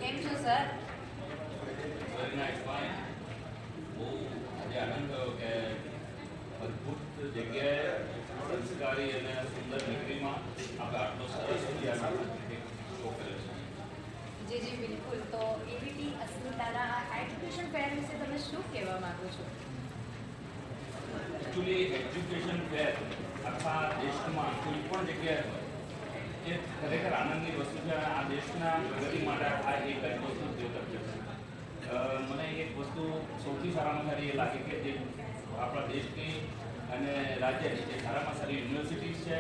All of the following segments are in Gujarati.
કેમ છો સર? Very nice fine. બહુ આજે આનંદ થયો કે અદ્ભુત જગ્યાએ સંસ્કારી અને સુંદર દીકરીમાં આપણે આટલો સરસ વિદ્યાનો શો કર્યો છે. જી જી બિલકુલ. તો એબીટી અસ્મિતાના આ એજ્યુકેશન ફેર વિશે તમે શું કહેવા માંગો છો? એકચ્યુઅલી એજ્યુકેશન ફેર આખા દેશમાં કોઈ પણ જગ્યાએ હોય એ ખરેખર આનંદની વસ્તુ છે. આ દેશના પ્રગતિ માટે આ એક જ વસ્તુ દ્યોતક છે. મને એક વસ્તુ સૌથી સારામાં સારી એ લાગે કે જે આપણા દેશની અને રાજ્યની જે સારામાં સારી યુનિવર્સિટીઝ છે,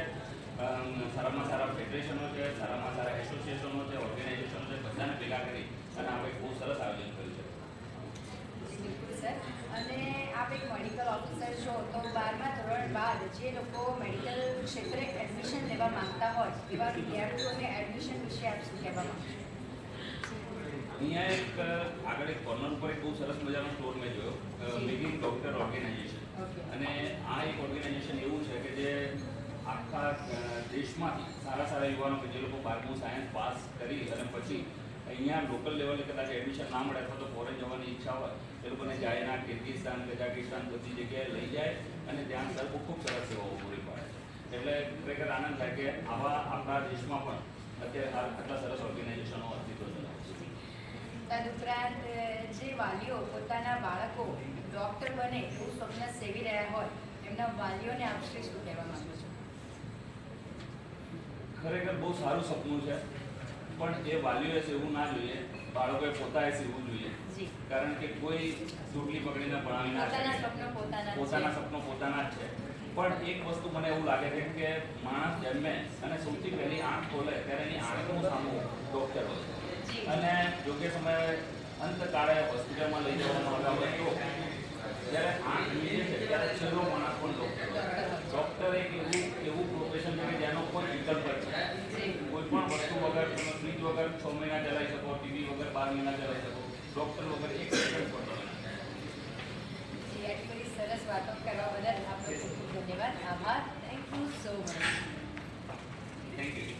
સારામાં સારા ફેડરેશનો છે, સારામાં સારા એસોસિએશનો છે, ઓર્ગેનાઇઝેશનો છે, બધાને ભેગા કરી અને આપણે બહુ સરસ આયોજન કર્યું છે. બિલકુલ સર. અને આપ એક મેડિકલ ઓફિસર છો, તો 12મા ધોરણ બાદ જે લોકો મેડિકલ ક્ષેત્રે એડમિશન લેવા માંગતા હોય એવા વિદ્યાર્થીઓને એડમિશન વિશે આપ શું કહેવા માંગો છો? અહીંયા એક આગળ એક કોર્નર ઉપર એક બહુ સરસ મજાનો સ્ટોર મેં જોયો, મેકિંગ ડૉક્ટર ઓર્ગેનાઇઝેશન. અને આ એક ઓર્ગેનાઇઝેશન એવું છે કે જે આખા દેશમાંથી સારા સારા યુવાનો કે જે લોકો 12મું સાયન્સ પાસ કરી અને પછી અહીંયા લોકલ લેવલે કદાચ એડમિશન ના મળે અથવા તો ફોરેન જવાની ઈચ્છા હોય એ લોકોને ચાઇના, કિર્ગિસ્તાન, કઝાકિસ્તાન બધી જગ્યાએ લઈ જાય અને ત્યાં સર ખૂબ સરસ સેવાઓ પૂરી પાડે છે. એટલે ખરેખર આનંદ થાય કે આવા આપણા દેશમાં પણ અત્યારે આટલા સરસ ઓર્ગેનાઇઝેશનો અસ્તિત્વ ધરાવે છે. તદુપરાંત જે વાલીઓ પોતાના બાળકો ડૉક્ટર બને એવું સ્વપ્ન સેવી રહ્યા હોય એમના વાલીઓને આપ શું કહેવા માંગો છો? ખરેખર બહુ સારું સપનું છે, પણ એ વાલીઓએ સેવું ના જોઈએ, બાળકોએ પોતાએ સેવું જોઈએ. કારણ કે કોઈ ચોટલી પકડીને ભણાવી ના શકે. પોતાના સપનો પોતાના જ છે. પણ એક વસ્તુ મને એવું લાગે છે કે માણસ જન્મે અને સૌથી પહેલી આંખ ખોલે ત્યારે એની આંખનું સામું ડૉક્ટર હોય અને યોગ્ય સમયે અંતકાળે હોસ્પિટલમાં લઈ જવામાં આવે તો જ્યારે આંખ જોઈએ છે ત્યારે છેલ્લો માણસ પણ ડૉક્ટર એક એવું પ્રોફેશન છે કે જેનો કોઈ વિકલ્પ જ છે. કોઈ પણ વસ્તુ વગર, ફ્રીજ વગર 6 મહિના ચલાવી શકો, ટીવી વગર 12 મહિના ચલાવી શકો, ડૉક્ટર વગર એક સેકન્ડ પણ તમે. આટલી બધી સરસ વાતો કરવા બદલ આપનો ખૂબ ખૂબ ધન્યવાદ. આભાર. Thank you so much. Thank you.